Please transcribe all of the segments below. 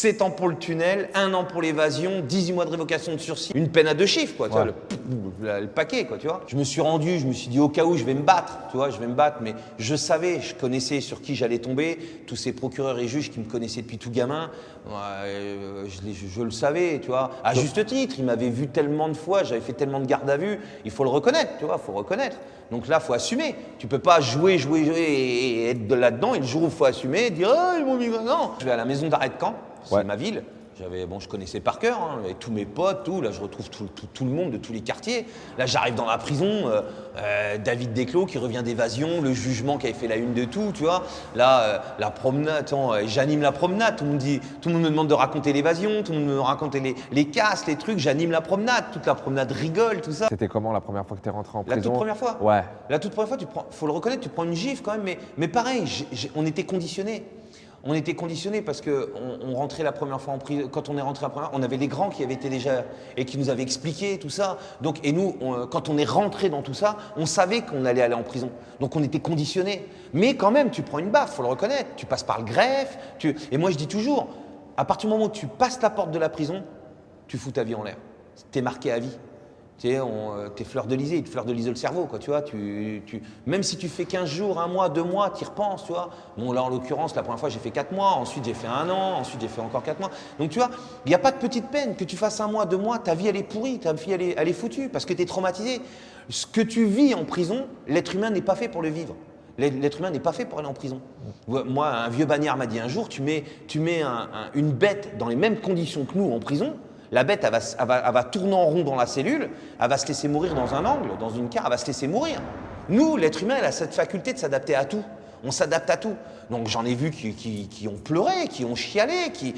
7 ans pour le tunnel, 1 an pour l'évasion, 18 mois de révocation de sursis, une peine à 2 chiffres, quoi, tu vois, le paquet, quoi, tu vois. Je me suis rendu, je me suis dit au cas où je vais me battre, tu vois, je vais me battre, mais je savais, je connaissais sur qui j'allais tomber, tous ces procureurs et juges qui me connaissaient depuis tout gamin, je le savais, tu vois, à juste titre, ils m'avaient vu tellement de fois, j'avais fait tellement de garde à vue, il faut le reconnaître, tu vois, il faut reconnaître. Donc là, il faut assumer. Tu peux pas jouer et être de là-dedans, et le jour où il faut assumer, dire « Ah, ils m'ont mis... » Non. Je vais à la maison d'arrêt de Caen, c'est ma ville. Je connaissais par cœur, hein, avec tous mes potes, tout. Là, je retrouve tout le monde de tous les quartiers. Là, j'arrive dans la prison, David Desclos qui revient d'évasion, le jugement qui avait fait la une de tout, tu vois. Là, la promenade, j'anime la promenade. Tout le monde me demande de raconter l'évasion, tout le monde me raconte les casses, les trucs. J'anime la promenade, toute la promenade rigole, tout ça. C'était comment la première fois que tu es rentré en prison? La toute première fois? Ouais. La toute première fois, faut le reconnaître, tu prends une gifle quand même, mais pareil, on était conditionnés. On était conditionnés parce qu'on rentrait la première fois en prison. Quand on est rentré la première fois, on avait les grands qui avaient été déjà et qui nous avaient expliqué tout ça. Donc, et nous, quand on est rentré dans tout ça, on savait qu'on allait aller en prison. Donc on était conditionnés. Mais quand même, tu prends une baffe, faut le reconnaître. Tu passes par le greffe. Et moi, je dis toujours, à partir du moment où tu passes la porte de la prison, tu fous ta vie en l'air. T'es marqué à vie. T'es fleur de lysée, il te fleur de lysée le cerveau, quoi, tu vois. Même si tu fais 15 jours, 1 mois, 2 mois, tu y repenses, tu vois. Bon, là, en l'occurrence, la première fois, j'ai fait 4 mois, ensuite, j'ai fait 1 an, ensuite, j'ai fait encore 4 mois. Donc, tu vois, il n'y a pas de petite peine. Que tu fasses 1 mois, 2 mois, ta vie, elle est pourrie, ta vie, elle est foutue, parce que tu es traumatisé. Ce que tu vis en prison, l'être humain n'est pas fait pour le vivre. L'être humain n'est pas fait pour aller en prison. Moi, un vieux bagnard m'a dit un jour, tu mets une bête dans les mêmes conditions que nous en prison, la bête, elle va tourner en rond dans la cellule, elle va se laisser mourir dans un angle, dans une carte, elle va se laisser mourir. Nous, l'être humain, il a cette faculté de s'adapter à tout. On s'adapte à tout. Donc j'en ai vu qui ont pleuré, qui ont chialé, qui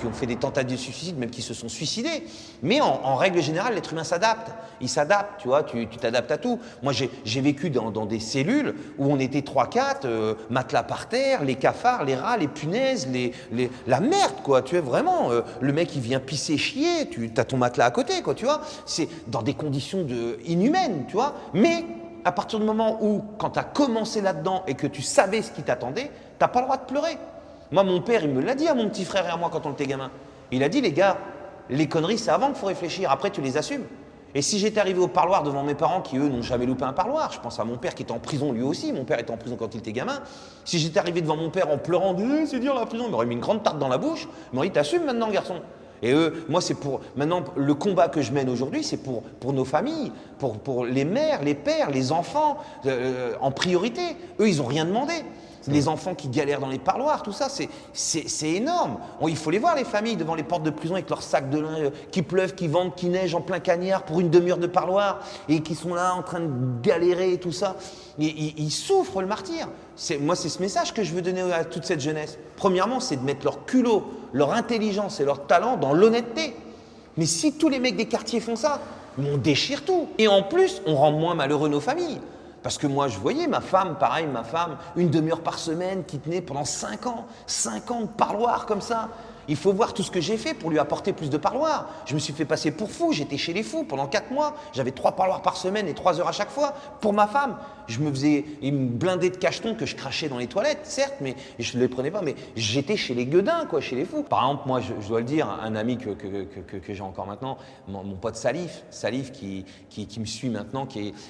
ont fait des tentatives de suicide, même qui se sont suicidés. Mais en règle générale, l'être humain s'adapte. Il s'adapte, tu vois, tu t'adaptes à tout. Moi, j'ai vécu dans des cellules où on était 3-4, matelas par terre, les cafards, les rats, les punaises, la merde, quoi. Tu es vraiment, le mec, il vient pisser, chier, tu as ton matelas à côté, quoi, tu vois. C'est dans des conditions inhumaines, tu vois. Mais à partir du moment où, quand tu as commencé là-dedans et que tu savais ce qui t'attendait, tu n'as pas le droit de pleurer. Moi, mon père, il me l'a dit à mon petit frère et à moi quand on était gamin. Il a dit, les gars, les conneries, c'est avant qu'il faut réfléchir. Après, tu les assumes. Et si j'étais arrivé au parloir devant mes parents qui, eux, n'ont jamais loupé un parloir, je pense à mon père qui était en prison lui aussi, mon père était en prison quand il était gamin, si j'étais arrivé devant mon père en pleurant, c'est dur la prison, il m'aurait mis une grande tarte dans la bouche, il m'aurait dit, t'assumes maintenant, garçon. Et eux, moi, c'est pour. Maintenant, le combat que je mène aujourd'hui, c'est pour nos familles, pour les mères, les pères, les enfants, en priorité. Eux, ils n'ont rien demandé. Les enfants qui galèrent dans les parloirs, tout ça, c'est énorme. Il faut les voir, les familles, devant les portes de prison avec leurs sacs de lin, qui pleuvent, qui vendent, qui neigent en plein cagnard pour une demi-heure de parloir et qui sont là en train de galérer et tout ça. Ils souffrent le martyre. Moi, c'est ce message que je veux donner à toute cette jeunesse. Premièrement, c'est de mettre leur culot, leur intelligence et leur talent dans l'honnêteté. Mais si tous les mecs des quartiers font ça, on déchire tout. Et en plus, on rend moins malheureux nos familles. Parce que moi, je voyais ma femme, pareil, une demi-heure par semaine qui tenait pendant 5 ans de parloir comme ça. Il faut voir tout ce que j'ai fait pour lui apporter plus de parloirs. Je me suis fait passer pour fou, j'étais chez les fous pendant 4 mois. J'avais 3 parloirs par semaine et 3 heures à chaque fois pour ma femme. Il me blindait de cachetons que je crachais dans les toilettes, certes, mais je ne les prenais pas. Mais j'étais chez les gueudins, quoi, chez les fous. Par exemple, moi, je dois le dire, un ami que j'ai encore maintenant, mon pote Salif qui me suit maintenant,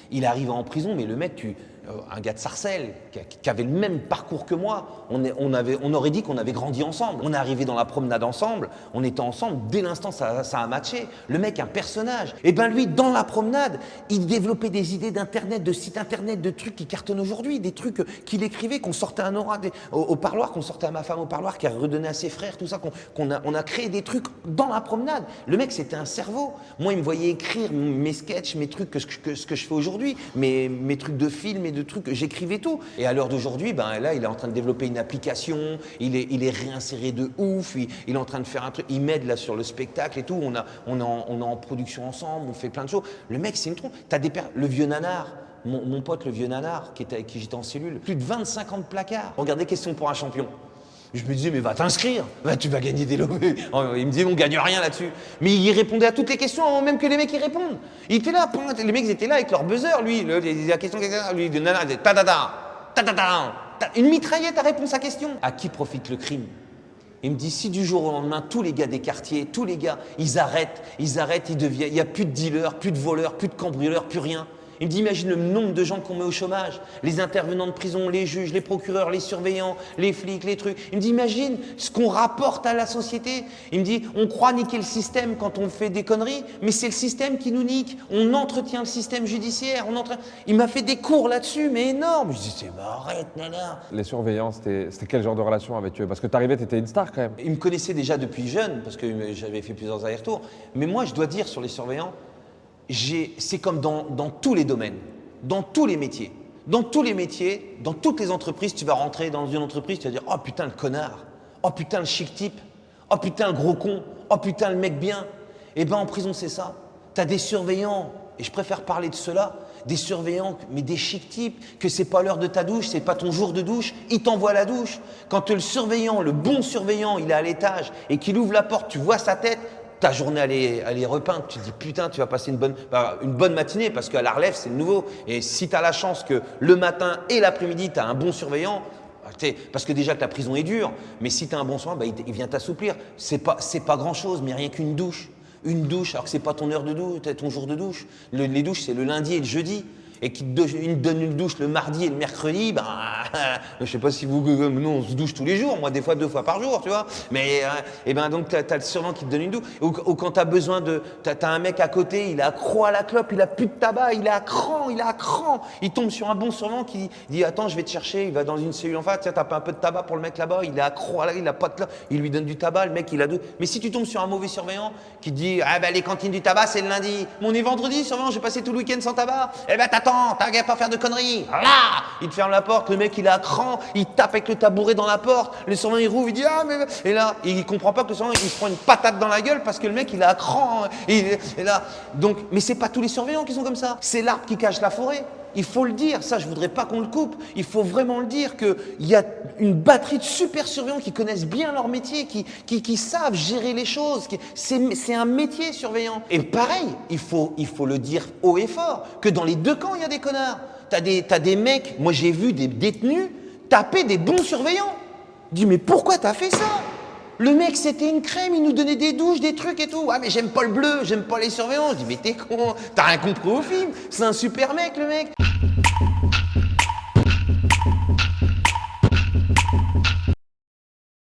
il arrive en prison, mais le mec, un gars de Sarcelles, qui avait le même parcours que moi, on aurait dit qu'on avait grandi ensemble. On est arrivé dans la promenade ensemble, on était ensemble, dès l'instant ça a matché. Le mec, un personnage. Et ben lui, dans la promenade, il développait des idées d'internet, de sites internet, de trucs qui cartonnent aujourd'hui, des trucs qu'il écrivait, qu'on sortait à Nora au parloir, qu'on sortait à ma femme au parloir, qu'il a redonné à ses frères, tout ça, on a créé des trucs dans la promenade. Le mec, c'était un cerveau. Moi, il me voyait écrire mes sketchs, mes trucs, ce que je fais aujourd'hui, mes trucs de films et de trucs, j'écrivais tout. Et à l'heure d'aujourd'hui, ben là, il est en train de développer une application, il est réinséré de ouf, il est en train de faire un truc, il m'aide là sur le spectacle et tout, on est en production ensemble, on fait plein de choses. Le mec, c'est une trompe. Le vieux nanar, mon pote, le vieux nanar, avec qui j'étais en cellule, plus de 25 ans de placard. Regardez, question pour un champion. Je me disais, mais va t'inscrire, tu vas gagner des lots. Il me disait, on gagne rien là-dessus. Mais il répondait à toutes les questions avant même que les mecs y répondent. Il était là, les mecs étaient là avec leur buzzer, lui. La question, lui, de nana, il disait, ta-da-da, ta-da-da. Une mitraillette à répondre à sa question. À qui profite le crime? Il me dit, si du jour au lendemain, tous les gars des quartiers, tous les gars, ils arrêtent, il n'y a plus de dealers, plus de voleurs, plus de cambrioleurs, plus rien. Il me dit, imagine le nombre de gens qu'on met au chômage, les intervenants de prison, les juges, les procureurs, les surveillants, les flics, les trucs. Il me dit, imagine ce qu'on rapporte à la société. Il me dit, on croit niquer le système quand on fait des conneries, mais c'est le système qui nous nique. On entretient le système judiciaire. Il m'a fait des cours là-dessus, mais énormes. Je dis, arrête, nana. Les surveillants, c'était quel genre de relation avec eux? Parce que t'arrivais, t'étais une star quand même. Ils me connaissaient déjà depuis jeune, parce que j'avais fait plusieurs allers-retours. Mais moi, je dois dire sur les surveillants, c'est comme dans tous les domaines, dans tous les métiers. Dans tous les métiers, dans toutes les entreprises, tu vas rentrer dans une entreprise, tu vas dire « Oh putain le connard, oh putain le chic type, oh putain le gros con, oh putain le mec bien ». Eh ben en prison c'est ça. Tu as des surveillants, et je préfère parler de ceux-là, des surveillants, mais des chic types, que c'est pas l'heure de ta douche, c'est pas ton jour de douche, il t'envoie la douche. Quand le surveillant, le bon surveillant, il est à l'étage et qu'il ouvre la porte, tu vois sa tête, ta journée elle est repeinte, tu te dis putain tu vas passer une bonne matinée parce qu'à la relève c'est le nouveau et si tu as la chance que le matin et l'après-midi tu as un bon surveillant, parce que déjà que la prison est dure, mais si tu as un bon soin, il vient t'assouplir, c'est pas grand chose mais rien qu'une douche, alors que c'est pas ton heure de douche, ton jour de douche, les douches c'est le lundi et le jeudi. Et qui te donne une douche le mardi et le mercredi, je sais pas si nous on se douche tous les jours, moi des fois 2 fois par jour, tu vois. Mais donc t'as le surveillant qui te donne une douche. Ou quand t'as besoin t'as un mec à côté, il a accro à la clope, il a plus de tabac, il est à cran. Il tombe sur un bon surveillant qui dit attends je vais te chercher, il va dans une cellule en face, tiens t'as pas un peu de tabac pour le mec là-bas, il est accro à il a pas de clope, il lui donne du tabac, le mec il a deux. Mais si tu tombes sur un mauvais surveillant qui te dit les cantines du tabac c'est le lundi, on est vendredi surveillant, j'ai passé tout le week-end sans tabac, t'as qu'à pas faire de conneries. Là, il te ferme la porte, le mec il est à cran, il tape avec le tabouret dans la porte, le surveillant il rouvre, il dit mais... Et là, il comprend pas que le surveillant il se prend une patate dans la gueule parce que le mec il est à cran. Et là, donc, mais c'est pas tous les surveillants qui sont comme ça. C'est l'arbre qui cache la forêt. Il faut le dire, ça je voudrais pas qu'on le coupe, il faut vraiment le dire qu'il y a une batterie de super surveillants qui connaissent bien leur métier, qui savent gérer les choses, c'est un métier surveillant. Et pareil, il faut le dire haut et fort, que dans les deux camps il y a des connards. T'as des mecs, moi j'ai vu des détenus taper des bons surveillants. Je dis mais pourquoi t'as fait ça? Le mec c'était une crème, il nous donnait des douches, des trucs et tout. Ah mais j'aime pas le bleu, j'aime pas les surveillants. Je dis mais t'es con, t'as rien compris au film, c'est un super mec le mec.